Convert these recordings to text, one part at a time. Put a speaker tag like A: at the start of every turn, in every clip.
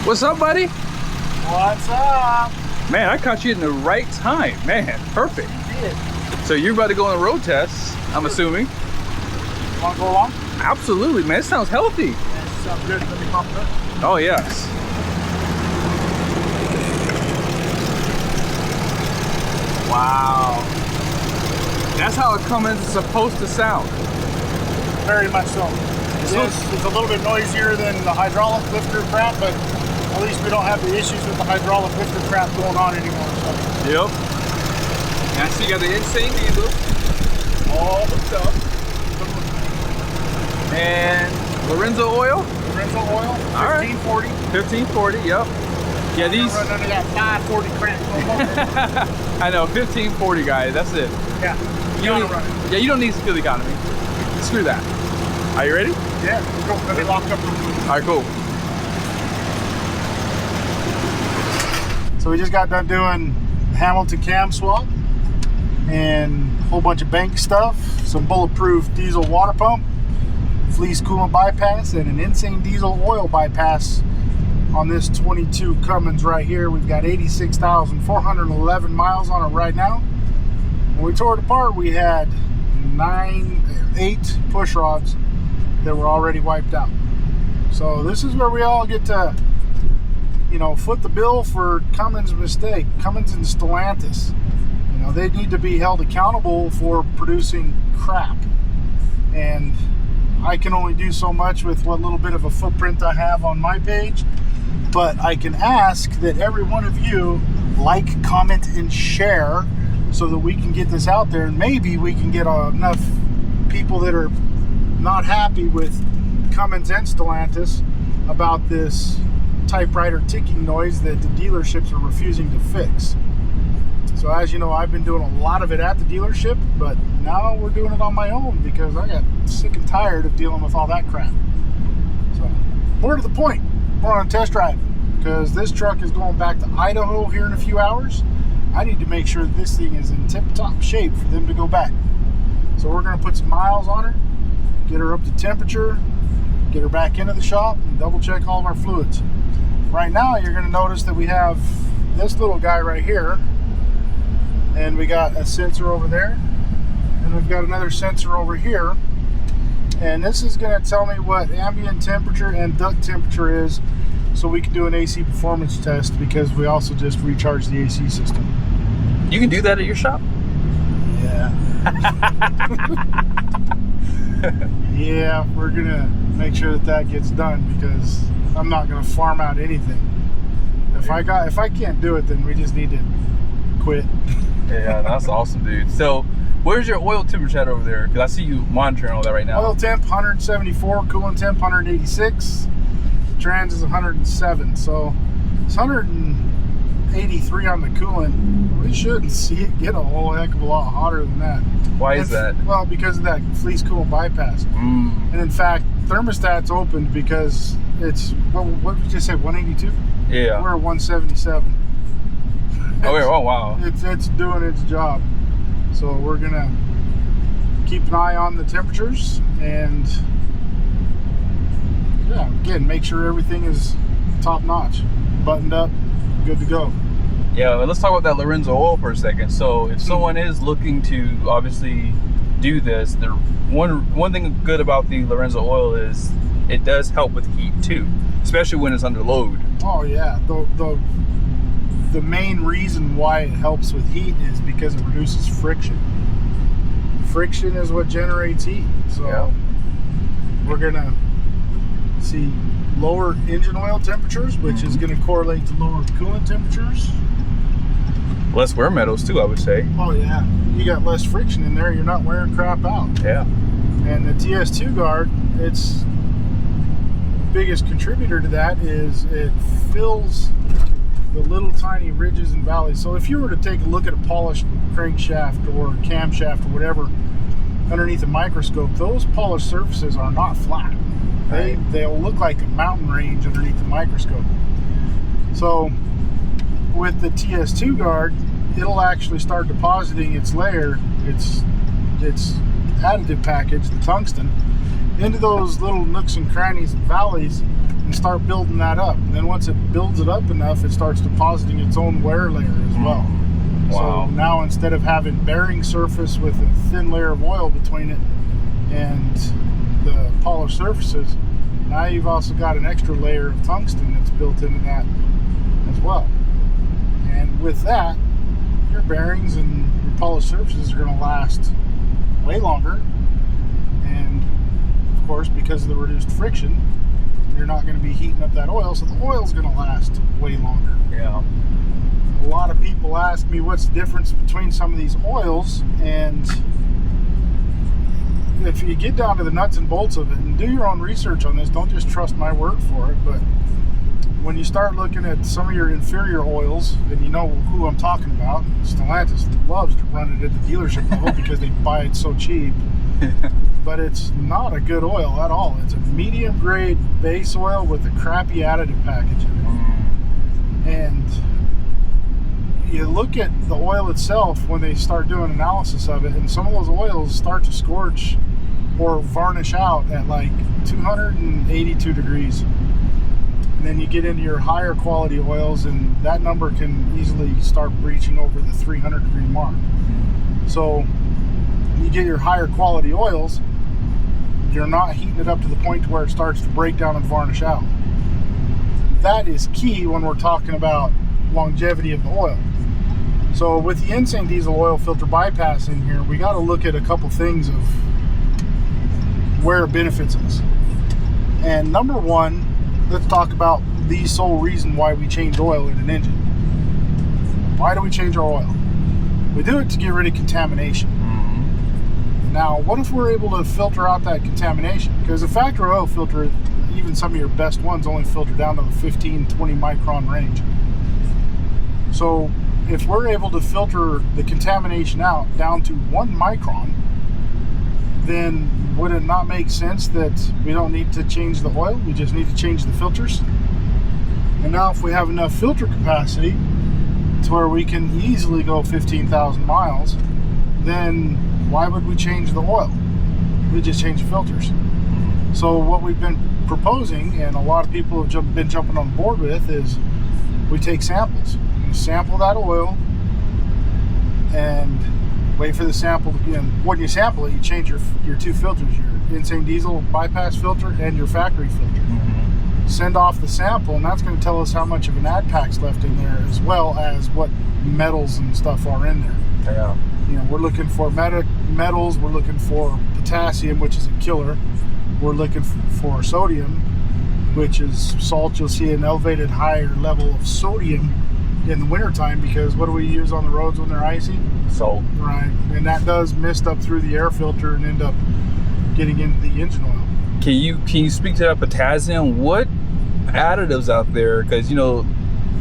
A: What's up, buddy?
B: What's up?
A: Man, I caught you in the right time. Man, perfect.
B: You did.
A: So you're about to go on a road test, I'm assuming.
B: You want to go along?
A: Absolutely, man. It sounds healthy.
B: Yeah, it sounds good. Let me pump it.
A: Oh, yes. Wow. That's how a Cummins is supposed to sound.
B: Very much so. Yes, it's a little bit noisier than the hydraulic lifter crap, but at least we don't have the issues with the hydraulic lifter crap going on anymore. So.
A: Yep. And so you got the insane diesel all hooked up. And Lorenzo oil?
B: Lorenzo oil, 1540.
A: 1540, yep. Yeah, these.
B: Run under that 540 crap no more.
A: I know, 1540 guys, that's it.
B: Yeah.
A: You don't need, yeah, you don't need fuel economy. Screw that. Are you ready?
B: Yeah, let's go. Let me lock up.
A: All right, cool.
B: So we just got done doing Hamilton cam swap and a whole bunch of bank stuff, some bulletproof diesel water pump, fleece coolant bypass, and an insane diesel oil bypass on this 22 Cummins right here. We've got 86,411 miles on it right now. When we tore it apart, we had 8 push rods that were already wiped out. So this is where we all get to, you know, foot the bill for Cummins' mistake. Cummins and Stellantis, you know, they need to be held accountable for producing crap. And I can only do so much with what little bit of a footprint I have on my page, but I can ask that every one of you like, comment, and share so that we can get this out there, and maybe we can get enough people that are not happy with Cummins and Stellantis about this typewriter ticking noise that the dealerships are refusing to fix. So as you know, I've been doing a lot of it at the dealership, but now we're doing it on my own because I got sick and tired of dealing with all that crap. So more to the point, we're on a test drive because this truck is going back to Idaho here in a few hours. I need to make sure this thing is in tip-top shape for them to go back. So we're going to put some miles on her, get her up to temperature, get her back into the shop, and double check all of our fluids. Right now, you're going to notice that we have this little guy right here, and we got a sensor over there, and we've got another sensor over here, and this is going to tell me what ambient temperature and duct temperature is, so we can do an AC performance test, because we also just recharged the AC system.
A: You can do that at your shop?
B: Yeah. Yeah, we're gonna make sure that gets done, because I'm not gonna farm out anything. If I can't do it, then we just need to quit.
A: Yeah, that's awesome, dude. So where's your oil temperature at over there? Because I see you monitoring all that right now.
B: Oil temp 174, coolant temp 186, trans is 107, so it's 183 on the coolant. We shouldn't see it get a whole heck of a lot hotter than that.
A: Why is that?
B: Well, because of that fleece coolant bypass. And in fact, thermostat's opened because it's, what did you say, 182?
A: Yeah.
B: We're at 177.
A: Oh wow.
B: It's doing its job. So we're gonna keep an eye on the temperatures and, yeah, again, make sure everything is top notch, buttoned up, good to go.
A: Yeah, let's talk about that Lorenzo oil for a second. So if someone is looking to obviously do this, the one thing good about the Lorenzo oil is it does help with heat too, especially when it's under load.
B: Oh yeah, the main reason why it helps with heat is because it reduces friction. Friction is what generates heat. So yeah, we're gonna see lower engine oil temperatures, which is going to correlate to lower coolant temperatures.
A: Less wear metals too, I would say.
B: Oh yeah, you got less friction in there, you're not wearing crap out.
A: Yeah.
B: And the TS2 guard, its biggest contributor to that is it fills the little tiny ridges and valleys. So if you were to take a look at a polished crankshaft or camshaft or whatever underneath a microscope, those polished surfaces are not flat. They'll look like a mountain range underneath the microscope. So with the TS2 guard, it'll actually start depositing its layer, its additive package, the tungsten, into those little nooks and crannies and valleys and start building that up. And then once it builds it up enough, it starts depositing its own wear layer as well.
A: Wow.
B: So now instead of having bearing surface with a thin layer of oil between it and the polished surfaces, now you've also got an extra layer of tungsten that's built into that as well. And with that, your bearings and your polished surfaces are going to last way longer. And of course, because of the reduced friction, you're not going to be heating up that oil, so the oil's going to last way longer.
A: Yeah.
B: A lot of people ask me what's the difference between some of these oils, and if you get down to the nuts and bolts of it and do your own research on this, don't just trust my word for it, but when you start looking at some of your inferior oils, and you know who I'm talking about, Stellantis loves to run it at the dealership level because they buy it so cheap. But it's not a good oil at all. It's a medium grade base oil with a crappy additive package in it. And you look at the oil itself when they start doing analysis of it, and some of those oils start to scorch or varnish out at like 282 degrees. And then you get into your higher quality oils, and that number can easily start breaching over the 300 degree mark. So you get your higher quality oils, you're not heating it up to the point to where it starts to break down and varnish out. That is key when we're talking about longevity of the oil. So with the Insane Diesel oil filter bypass in here, we got to look at a couple things of where it benefits us. And number one, let's talk about the sole reason why we change oil in an engine. Why do we change our oil? We do it to get rid of contamination. Now, what if we're able to filter out that contamination? Because a factory oil filter, even some of your best ones, only filter down to the 15, 20 micron range. So if we're able to filter the contamination out down to 1 micron, then would it not make sense that we don't need to change the oil? We just need to change the filters? And now if we have enough filter capacity to where we can easily go 15,000 miles, then why would we change the oil? We just change the filters. So what we've been proposing, and a lot of people have been jumping on board with, is we take samples. You sample that oil and wait for the sample to, when you sample it, you change your two filters, your Insane Diesel bypass filter and your factory filter. Send off the sample, and that's going to tell us how much of an add pack's left in there, as well as what metals and stuff are in there.
A: Yeah.
B: We're looking for metals, we're looking for potassium, which is a killer. We're looking for sodium, which is salt. You'll see an elevated higher level of sodium in the wintertime, because what do we use on the roads when they're icy?
A: Salt.
B: Right. And that does mist up through the air filter and end up getting into the engine oil.
A: Can you speak to that potassium? What additives out there? Because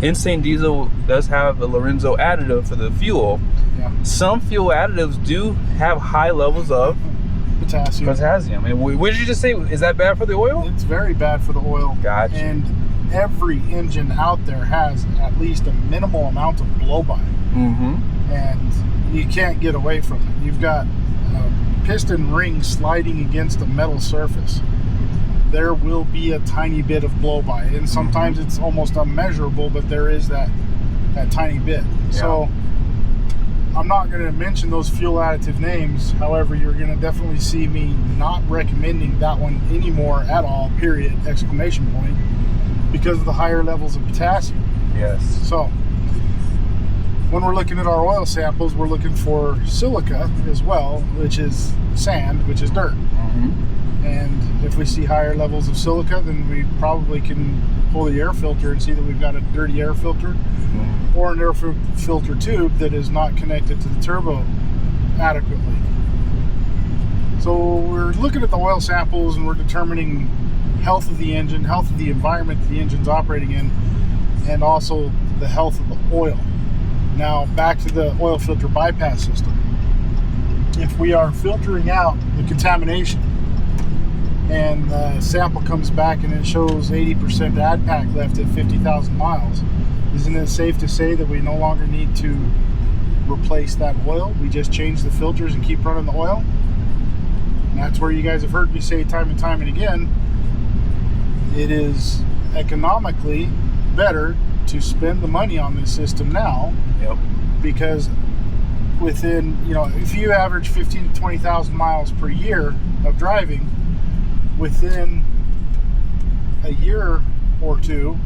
A: Insane Diesel does have a Lorenzo additive for the fuel.
B: Yeah.
A: Some fuel additives do have high levels of potassium. And what did you just say? Is that bad for the oil?
B: It's very bad for the oil.
A: Gotcha.
B: And every engine out there has at least a minimal amount of blow-by. And you can't get away from it. You've got a piston ring sliding against a metal surface. There will be a tiny bit of blow-by, and sometimes it's almost unmeasurable, but there is that tiny bit. Yeah. So I'm not going to mention those fuel additive names. However, you're going to definitely see me not recommending that one anymore at all, period, exclamation point, because of the higher levels of potassium.
A: Yes. So
B: when we're looking at our oil samples, we're looking for silica as well, which is sand, which is dirt. And if we see higher levels of silica, then we probably can pull the air filter and see that we've got a dirty air filter or an air filter tube that is not connected to the turbo adequately. So we're looking at the oil samples, and we're determining health of the engine, health of the environment that the engine's operating in, and also the health of the oil. Now back to the oil filter bypass system. If we are filtering out the contamination, and the sample comes back and it shows 80% add pack left at 50,000 miles, isn't it safe to say that we no longer need to replace that oil? We just change the filters and keep running the oil? And that's where you guys have heard me say time and time and again, it is economically better to spend the money on this system now.
A: Yep.
B: Because within, you know, if you average 15 to 20,000 miles per year of driving, within a year or two,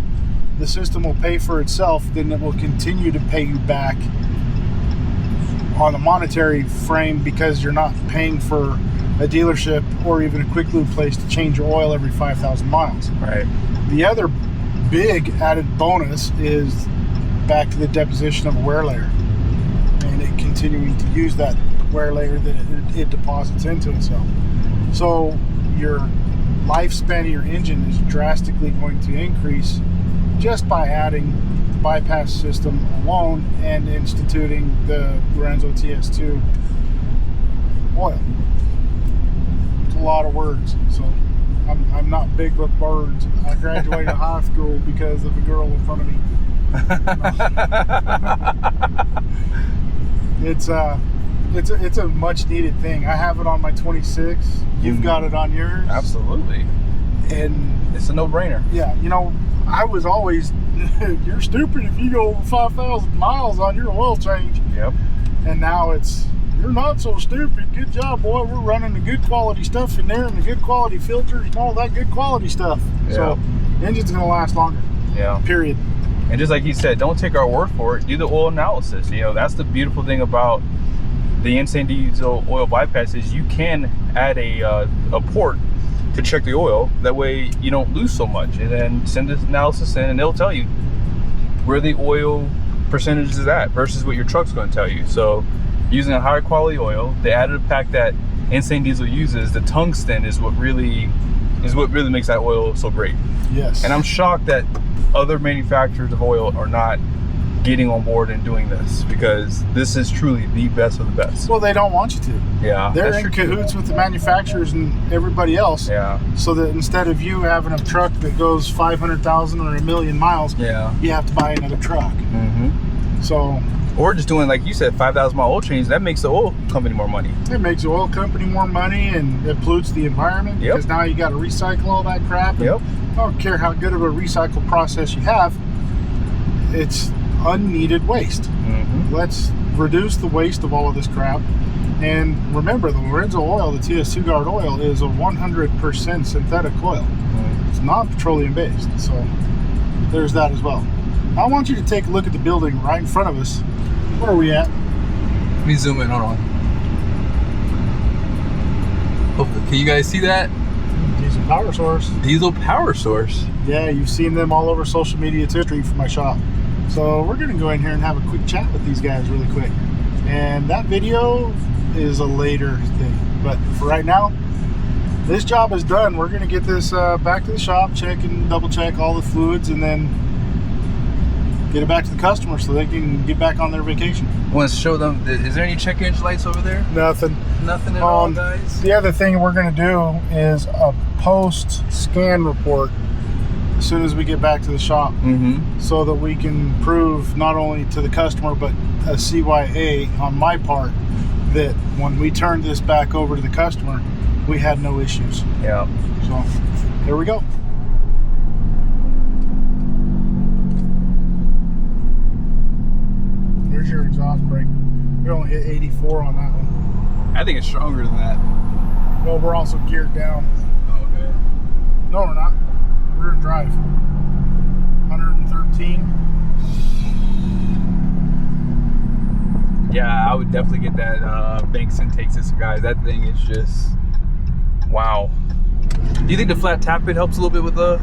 B: the system will pay for itself. Then it will continue to pay you back on a monetary frame, because you're not paying for a dealership or even a quick lube place to change your oil every 5,000 miles.
A: Right.
B: The other big added bonus is back to the deposition of a wear layer, and it continuing to use that wear layer that it deposits into itself. So your lifespan of your engine is drastically going to increase just by adding the bypass system alone and instituting the Lorenzo TS2 oil. It's a lot of words, so I'm not big with words. I graduated high school because of a girl in front of me. It's a much needed thing. I have it on my 26. You've got it on yours.
A: Absolutely.
B: And
A: it's a no-brainer.
B: Yeah, you know, I was always, you're stupid if you go over 5,000 miles on your oil change.
A: Yep.
B: And now it's, you're not so stupid. Good job, boy. We're running the good quality stuff in there and the good quality filters and all that good quality stuff.
A: Yeah.
B: So the engine's going to last longer.
A: Yeah.
B: Period.
A: And just like you said, don't take our word for it. Do the oil analysis. You know, that's the beautiful thing about the Insane Diesel oil bypass is you can add a port to check the oil. That way you don't lose so much. And then send this analysis in, and it'll tell you where the oil percentage is at versus what your truck's going to tell you. So using a higher quality oil, the additive pack that Insane Diesel uses, the tungsten, is what really makes that oil so great.
B: Yes.
A: And I'm shocked that other manufacturers of oil are not getting on board and doing this, because this is truly the best of the best.
B: Well, they don't want you to.
A: Yeah.
B: They're in cahoots with the manufacturers and everybody else.
A: Yeah.
B: So that instead of you having a truck that goes 500,000 or 1,000,000 miles,
A: yeah,
B: you have to buy another truck.
A: Mm-hmm.
B: So.
A: Or just doing, like you said, 5,000 mile oil change. That makes the oil company more money.
B: It makes the oil company more money, and it pollutes the environment.
A: Yep.
B: Because now you got to recycle all that crap.
A: Yep.
B: I don't care how good of a recycle process you have. It's unneeded waste.
A: Mm-hmm.
B: Let's reduce the waste of all of this crap. And remember, the Lorenzo oil, the TS2 Guard oil, is a 100% synthetic oil.
A: Mm-hmm.
B: It's not petroleum based. So there's that as well. I want you to take a look at the building right in front of us. Where are we at?
A: Let me zoom in. Hold on. Hopefully, can you guys see that?
B: Diesel power source.
A: Diesel power source.
B: Yeah, you've seen them all over social media too, for my shop. So we're gonna go in here and have a quick chat with these guys really quick. And that video is a later thing. But for right now, this job is done. We're gonna get this back to the shop, check and double check all the fluids, and then get it back to the customer so they can get back on their vacation.
A: Want to show them, is there any check engine lights over there?
B: Nothing.
A: Nothing at all, guys?
B: The other thing we're gonna do is a post-scan report as soon as we get back to the shop, so that we can prove not only to the customer but a CYA on my part that when we turned this back over to the customer, we had no issues.
A: Yeah.
B: So here we go. Here's your exhaust brake. We only hit 84 on that one.
A: I think it's stronger than that.
B: Well, we're also geared down.
A: Oh, okay.
B: No, we're not. Rear drive. 113.
A: Yeah, I would definitely get that Banks intake system, guys. That thing is just, wow. Do you think the flat tap pit helps a little bit with the?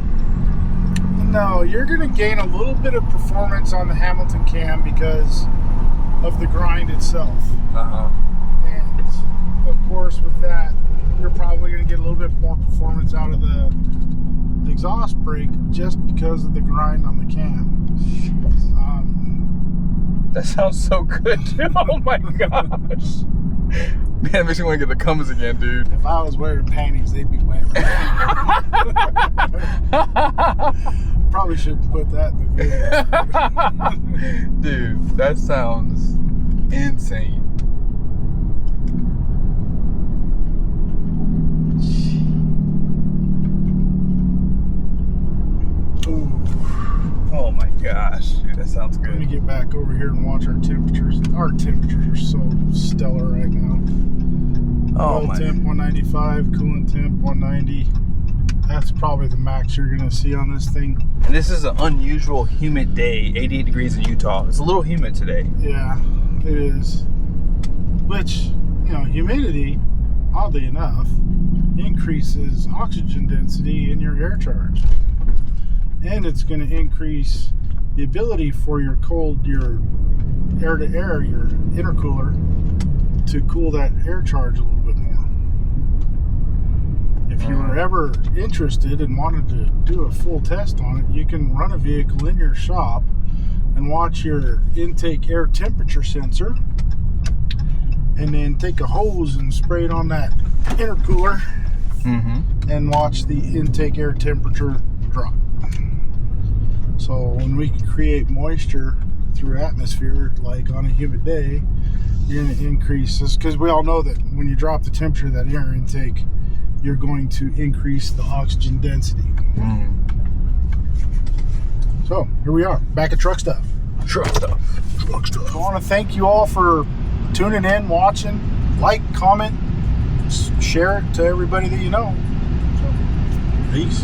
B: No, you're going to gain a little bit of performance on the Hamilton cam because of the grind itself. And of course, with that, you're probably going to get a little bit more performance out of the exhaust brake just because of the grind on the cam.
A: That sounds so good, dude. Oh my gosh. Man, it makes me want to get the Cummins again, dude.
B: If I was wearing panties, they'd be wet right now. Probably shouldn't put that in the video.
A: Dude, that sounds insane. Oh my gosh, dude, that sounds
B: Let me
A: good.
B: get back over here and watch our temperatures. Our temperatures are so stellar right now.
A: Oh
B: Oil
A: my.
B: temp 195, coolant temp 190. That's probably the max you're gonna see on this thing.
A: And this is an unusual humid day, 88 degrees in Utah. It's a little humid today.
B: Yeah, it is. Which, you know, humidity, oddly enough, increases oxygen density in your air charge. And it's going to increase the ability for your air to air, your intercooler, to cool that air charge a little bit more. If you were ever interested and wanted to do a full test on it, you can run a vehicle in your shop and watch your intake air temperature sensor, and then take a hose and spray it on that intercooler, and watch the intake air temperature drop. So when we can create moisture through atmosphere, like on a humid day, you're going to increase this, because we all know that when you drop the temperature of that air intake, you're going to increase the oxygen density. So here we are, back at Truck Stuff.
A: Truck stuff.
B: I want to thank you all for tuning in, watching, like, comment, share it to everybody that you know. So, peace.